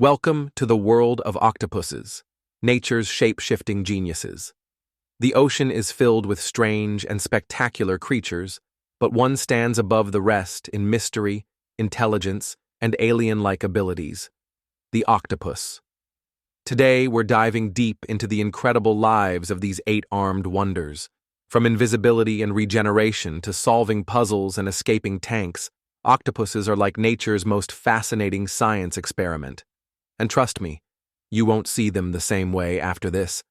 Welcome to the world of octopuses, nature's shape-shifting geniuses. The ocean is filled with strange and spectacular creatures, but one stands above the rest in mystery, intelligence, and alien-like abilities: the octopus. Today, we're diving deep into the incredible lives of these eight-armed wonders. From invisibility and regeneration to solving puzzles and escaping tanks, octopuses are like nature's most fascinating science experiment. And trust me, you won't see them the same way after this.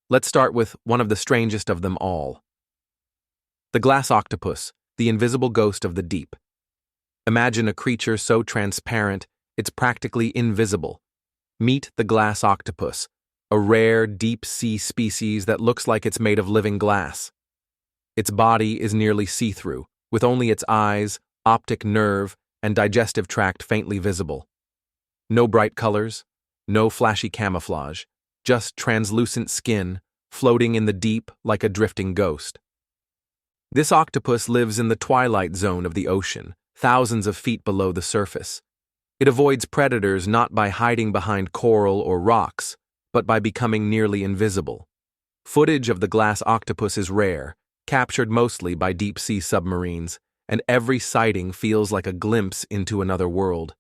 Let's start with one of the strangest of them all. The glass octopus, the invisible ghost of the deep. Imagine a creature so transparent, it's practically invisible. Meet the glass octopus, a rare deep-sea species that looks like it's made of living glass. Its body is nearly see-through, with only its eyes, optic nerve, and digestive tract faintly visible. No bright colors, no flashy camouflage, just translucent skin, floating in the deep like a drifting ghost. This octopus lives in the twilight zone of the ocean, thousands of feet below the surface. It avoids predators not by hiding behind coral or rocks, but by becoming nearly invisible. Footage of the glass octopus is rare, captured mostly by deep-sea submarines, and every sighting feels like a glimpse into another world.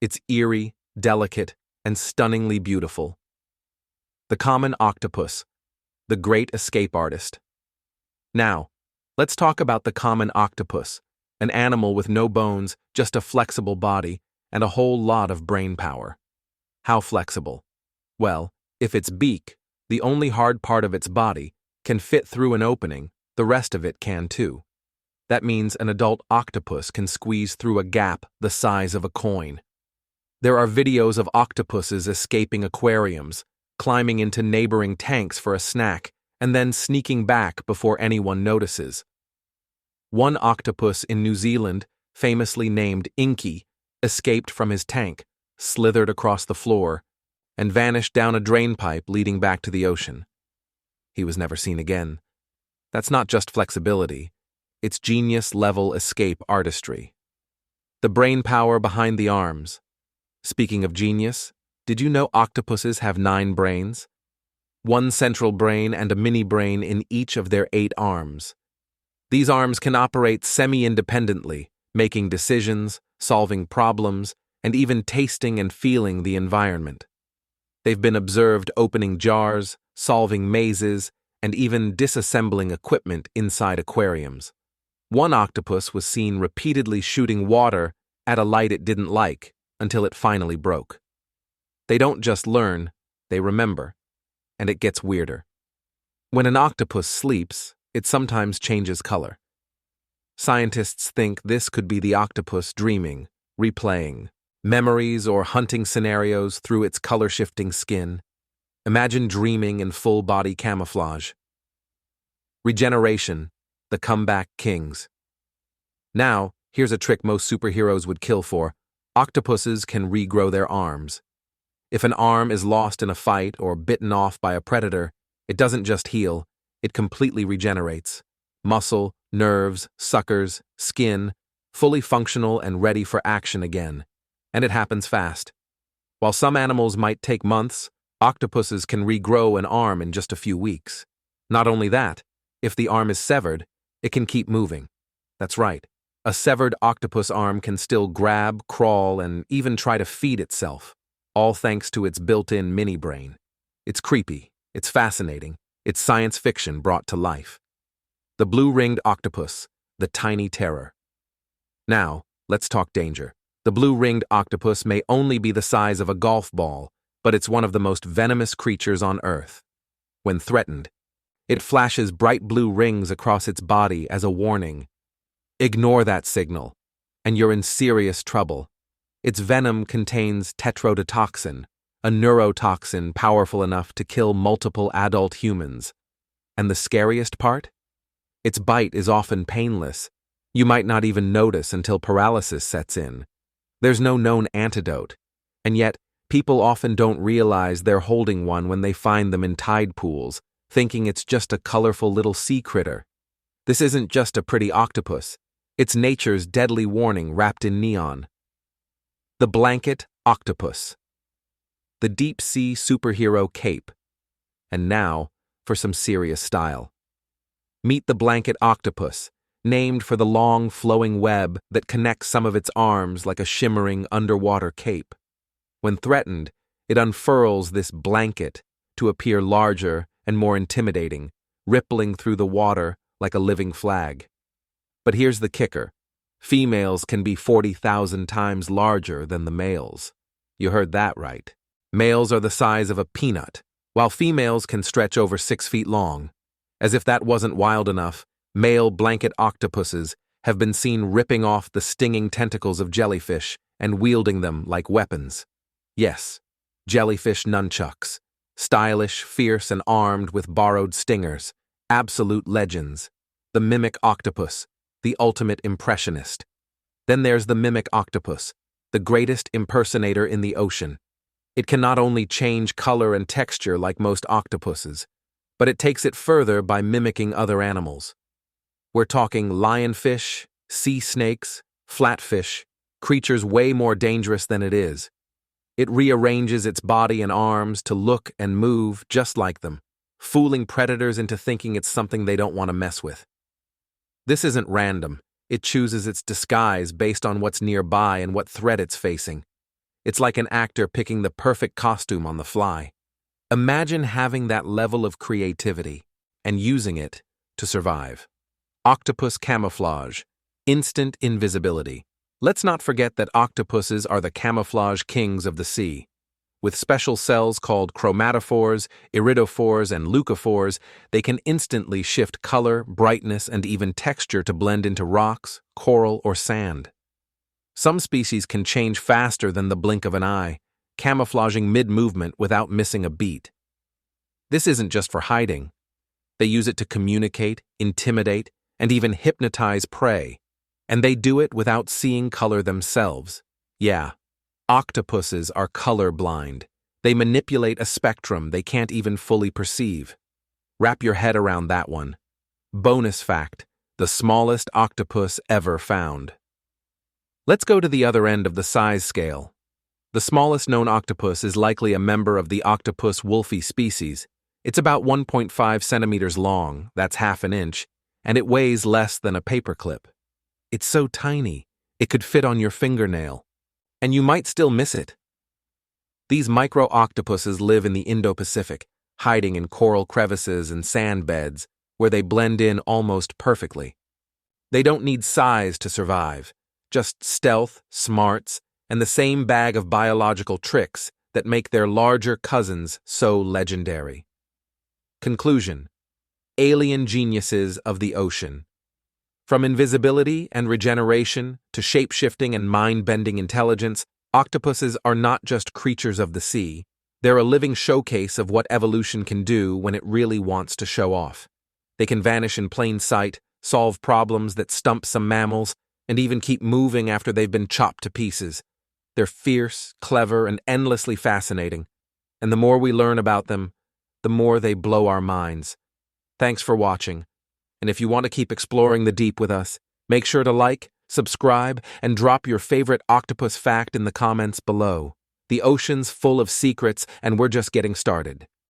It's eerie, delicate, and stunningly beautiful. The common octopus, the great escape artist. Now, let's talk about the common octopus, an animal with no bones, just a flexible body, and a whole lot of brain power. How flexible? Well, if its beak, the only hard part of its body, can fit through an opening, the rest of it can too. That means an adult octopus can squeeze through a gap the size of a coin. There are videos of octopuses escaping aquariums, climbing into neighboring tanks for a snack, and then sneaking back before anyone notices. One octopus in New Zealand, famously named Inky, escaped from his tank, slithered across the floor, and vanished down a drainpipe leading back to the ocean. He was never seen again. That's not just flexibility, it's genius-level escape artistry. The brain power behind the arms. Speaking of genius, did you know octopuses have 9 brains? One central brain and a mini-brain in each of their 8 arms. These arms can operate semi-independently, making decisions, solving problems, and even tasting and feeling the environment. They've been observed opening jars, solving mazes, and even disassembling equipment inside aquariums. One octopus was seen repeatedly shooting water at a light it didn't like, until it finally broke. They don't just learn, they remember. And it gets weirder. When an octopus sleeps, it sometimes changes color. Scientists think this could be the octopus dreaming, replaying memories or hunting scenarios through its color-shifting skin. Imagine dreaming in full-body camouflage. Regeneration, the comeback kings. Now, here's a trick most superheroes would kill for. Octopuses can regrow their arms. If an arm is lost in a fight or bitten off by a predator, it doesn't just heal, it completely regenerates. Muscle, nerves, suckers, skin, fully functional and ready for action again. And it happens fast. While some animals might take months, octopuses can regrow an arm in just a few weeks. Not only that, if the arm is severed, it can keep moving. That's right. A severed octopus arm can still grab, crawl, and even try to feed itself, all thanks to its built-in mini-brain. It's creepy, it's fascinating, it's science fiction brought to life. The blue-ringed octopus, the tiny terror. Now, let's talk danger. The blue-ringed octopus may only be the size of a golf ball, but it's one of the most venomous creatures on Earth. When threatened, it flashes bright blue rings across its body as a warning. Ignore that signal, and you're in serious trouble. Its venom contains tetrodotoxin, a neurotoxin powerful enough to kill multiple adult humans. And the scariest part? Its bite is often painless. You might not even notice until paralysis sets in. There's no known antidote, and yet people often don't realize they're holding one when they find them in tide pools, thinking it's just a colorful little sea critter. This isn't just a pretty octopus. It's nature's deadly warning wrapped in neon. The blanket octopus. the deep-sea superhero cape. And now, for some serious style. Meet the blanket octopus, named for the long, flowing web that connects some of its arms like a shimmering underwater cape. When threatened, it unfurls this blanket to appear larger and more intimidating, rippling through the water like a living flag. But here's the kicker. Females can be 40,000 times larger than the males. You heard that right. Males are the size of a peanut, while females can stretch over 6 feet long. As if that wasn't wild enough, male blanket octopuses have been seen ripping off the stinging tentacles of jellyfish and wielding them like weapons. Yes, jellyfish nunchucks. Stylish, fierce, and armed with borrowed stingers. Absolute legends. The mimic octopus, the ultimate impressionist. Then there's the mimic octopus, the greatest impersonator in the ocean. It can not only change color and texture like most octopuses, but it takes it further by mimicking other animals. We're talking lionfish, sea snakes, flatfish, creatures way more dangerous than it is. It rearranges its body and arms to look and move just like them, fooling predators into thinking it's something they don't want to mess with. This isn't random. It chooses its disguise based on what's nearby and what threat it's facing. It's like an actor picking the perfect costume on the fly. Imagine having that level of creativity and using it to survive. Octopus camouflage, instant invisibility. Let's not forget that octopuses are the camouflage kings of the sea. With special cells called chromatophores, iridophores, and leucophores, they can instantly shift color, brightness, and even texture to blend into rocks, coral, or sand. Some species can change faster than the blink of an eye, camouflaging mid-movement without missing a beat. This isn't just for hiding. They use it to communicate, intimidate, and even hypnotize prey. And they do it without seeing color themselves. Yeah, octopuses are color-blind. They manipulate a spectrum they can't even fully perceive. Wrap your head around that one. Bonus fact, the smallest octopus ever found. Let's go to the other end of the size scale. The smallest known octopus is likely a member of the octopus wolfi species. It's about 1.5 centimeters long, that's half an inch, and it weighs less than a paperclip. It's so tiny, it could fit on your fingernail. And you might still miss it. These micro-octopuses live in the Indo-Pacific, hiding in coral crevices and sand beds, where they blend in almost perfectly. They don't need size to survive, just stealth, smarts, and the same bag of biological tricks that make their larger cousins so legendary. Conclusion: alien geniuses of the ocean. From invisibility and regeneration to shape-shifting and mind-bending intelligence, octopuses are not just creatures of the sea. They're a living showcase of what evolution can do when it really wants to show off. They can vanish in plain sight, solve problems that stump some mammals, and even keep moving after they've been chopped to pieces. They're fierce, clever, and endlessly fascinating. And the more we learn about them, the more they blow our minds. Thanks for watching. And if you want to keep exploring the deep with us, make sure to like, subscribe, and drop your favorite octopus fact in the comments below. The ocean's full of secrets, and we're just getting started.